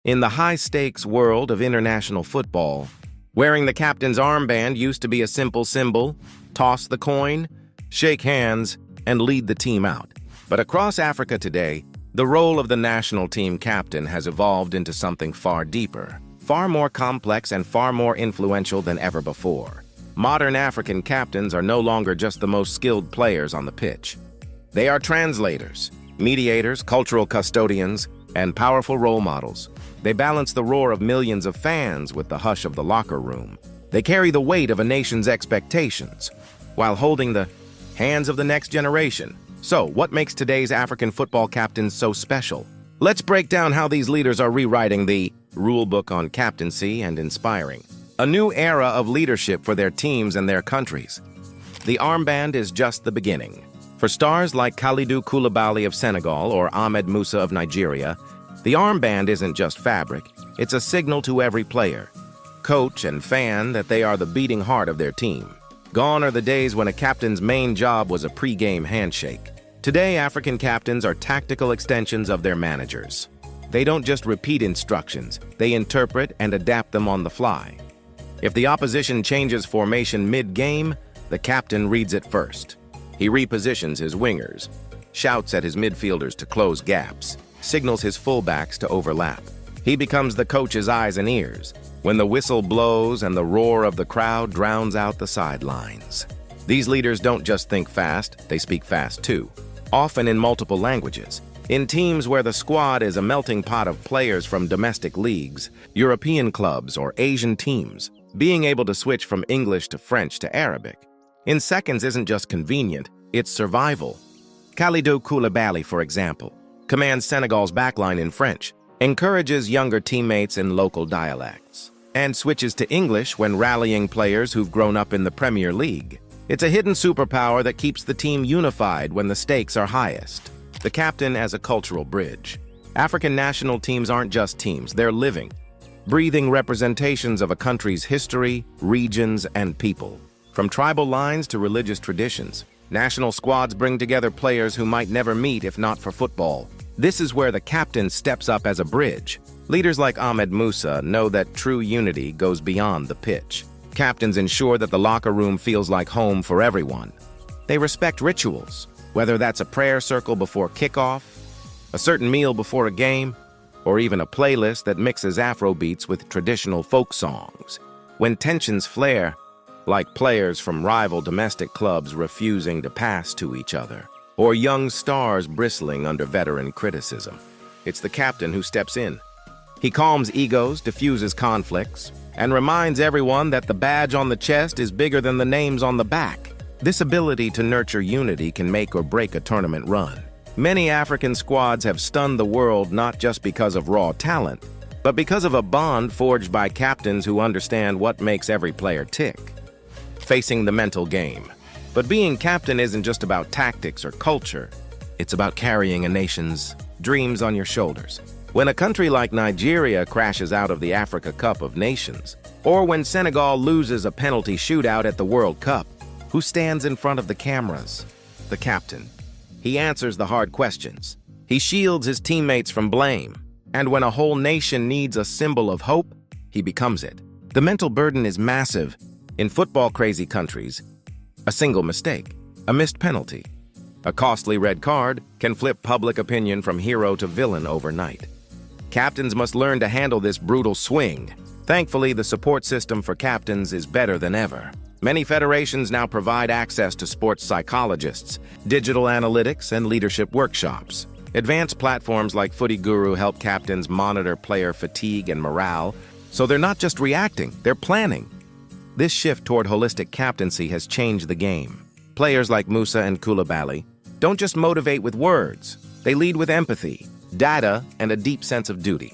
In the high-stakes world of international football, wearing the captain's armband used to be a simple symbol: toss the coin, shake hands, and lead the team out. But across Africa today, the role of the national team captain has evolved into something far deeper, far more complex and far more influential than ever before. Modern African captains are no longer just the most skilled players on the pitch. They are translators, mediators, cultural custodians, and powerful role models. They balance the roar of millions of fans with the hush of the locker room. They carry the weight of a nation's expectations, while holding the hands of the next generation. So, what makes today's African football captains so special? Let's break down how these leaders are rewriting the rulebook on captaincy and inspiring a new era of leadership for their teams and their countries. The armband is just the beginning. For stars like Kalidou Koulibaly of Senegal or Ahmed Musa of Nigeria, the armband isn't just fabric, it's a signal to every player, coach, and fan that they are the beating heart of their team. Gone are the days when a captain's main job was a pre-game handshake. Today, African captains are tactical extensions of their managers. They don't just repeat instructions, they interpret and adapt them on the fly. If the opposition changes formation mid-game, the captain reads it first. He repositions his wingers, shouts at his midfielders to close gaps, signals his fullbacks to overlap. He becomes the coach's eyes and ears when the whistle blows and the roar of the crowd drowns out the sidelines. These leaders don't just think fast, they speak fast too, often in multiple languages. In teams where the squad is a melting pot of players from domestic leagues, European clubs, or Asian teams, being able to switch from English to French to Arabic in seconds isn't just convenient, it's survival. Kalidou Koulibaly, for example, commands Senegal's backline in French, encourages younger teammates in local dialects, and switches to English when rallying players who've grown up in the Premier League. It's a hidden superpower that keeps the team unified when the stakes are highest. The captain as a cultural bridge. African national teams aren't just teams, they're living, breathing representations of a country's history, regions, and people. From tribal lines to religious traditions, national squads bring together players who might never meet if not for football. This is where the captain steps up as a bridge. Leaders like Ahmed Musa know that true unity goes beyond the pitch. Captains ensure that the locker room feels like home for everyone. They respect rituals, whether that's a prayer circle before kickoff, a certain meal before a game, or even a playlist that mixes Afro beats with traditional folk songs. When tensions flare, like players from rival domestic clubs refusing to pass to each other, or young stars bristling under veteran criticism, it's the captain who steps in. He calms egos, diffuses conflicts, and reminds everyone that the badge on the chest is bigger than the names on the back. This ability to nurture unity can make or break a tournament run. Many African squads have stunned the world not just because of raw talent, but because of a bond forged by captains who understand what makes every player tick. Facing the mental game. But being captain isn't just about tactics or culture. It's about carrying a nation's dreams on your shoulders. When a country like Nigeria crashes out of the Africa Cup of Nations, or when Senegal loses a penalty shootout at the World Cup, who stands in front of the cameras? The captain. He answers the hard questions. He shields his teammates from blame. And when a whole nation needs a symbol of hope, he becomes it. The mental burden is massive. In football-crazy countries, a single mistake, a missed penalty, a costly red card can flip public opinion from hero to villain overnight. Captains must learn to handle this brutal swing. Thankfully, the support system for captains is better than ever. Many federations now provide access to sports psychologists, digital analytics, and leadership workshops. Advanced platforms like Footy Guru help captains monitor player fatigue and morale, so they're not just reacting, they're planning. This shift toward holistic captaincy has changed the game. Players like Musa and Koulibaly don't just motivate with words, they lead with empathy, data, and a deep sense of duty.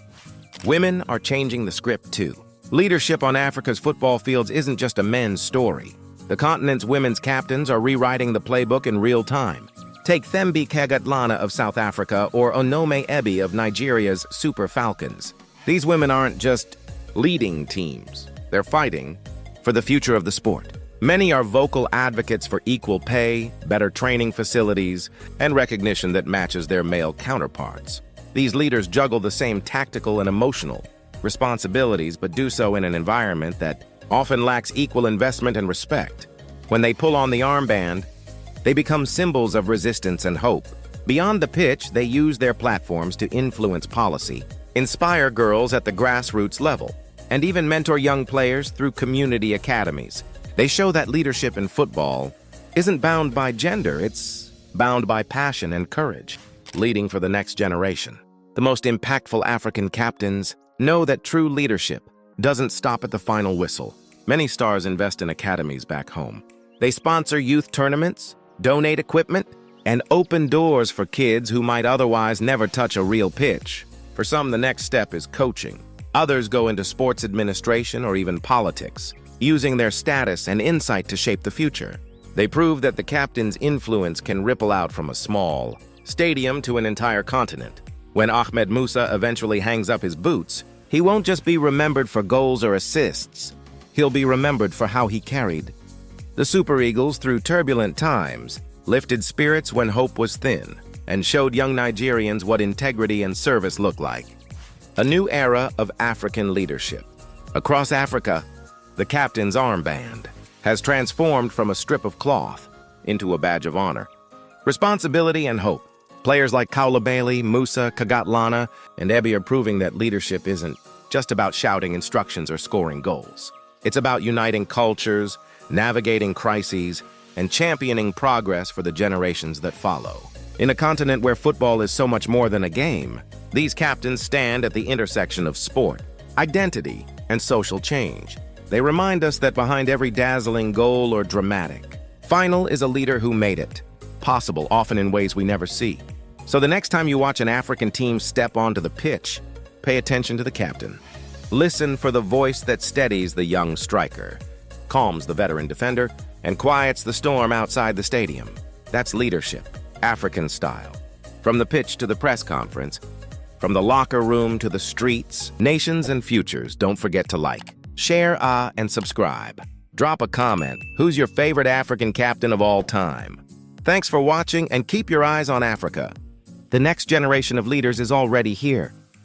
Women are changing the script too. Leadership on Africa's football fields isn't just a men's story. The continent's women's captains are rewriting the playbook in real time. Take Thembi Kgatlana of South Africa or Onome Ebi of Nigeria's Super Falcons. These women aren't just leading teams, they're fighting for the future of the sport. Many are vocal advocates for equal pay, better training facilities, and recognition that matches their male counterparts. These leaders juggle the same tactical and emotional responsibilities, but do so in an environment that often lacks equal investment and respect. When they pull on the armband, they become symbols of resistance and hope. Beyond the pitch, they use their platforms to influence policy, inspire girls at the grassroots level, and even mentor young players through community academies. They show that leadership in football isn't bound by gender, it's bound by passion and courage, leading for the next generation. The most impactful African captains know that true leadership doesn't stop at the final whistle. Many stars invest in academies back home. They sponsor youth tournaments, donate equipment, and open doors for kids who might otherwise never touch a real pitch. For some, the next step is coaching. Others go into sports administration or even politics, using their status and insight to shape the future. They prove that the captain's influence can ripple out from a small stadium to an entire continent. When Ahmed Musa eventually hangs up his boots, he won't just be remembered for goals or assists. He'll be remembered for how he carried the Super Eagles through turbulent times, lifted spirits when hope was thin, and showed young Nigerians what integrity and service looked like. A new era of African leadership. Across Africa, the captain's armband has transformed from a strip of cloth into a badge of honor. Responsibility and hope. Players like Koulibaly, Musa, Kgatlana, and Ebi are proving that leadership isn't just about shouting instructions or scoring goals. It's about uniting cultures, navigating crises, and championing progress for the generations that follow. In a continent where football is so much more than a game, these captains stand at the intersection of sport, identity, and social change. They remind us that behind every dazzling goal or dramatic final is a leader who made it possible, often in ways we never see. So the next time you watch an African team step onto the pitch, pay attention to the captain. Listen for the voice that steadies the young striker, calms the veteran defender, and quiets the storm outside the stadium. That's leadership, African style. From the pitch to the press conference, from the locker room to the streets, nations and futures, don't forget to like, share, and subscribe. Drop a comment. Who's your favorite African captain of all time? Thanks for watching, and keep your eyes on Africa. The next generation of leaders is already here.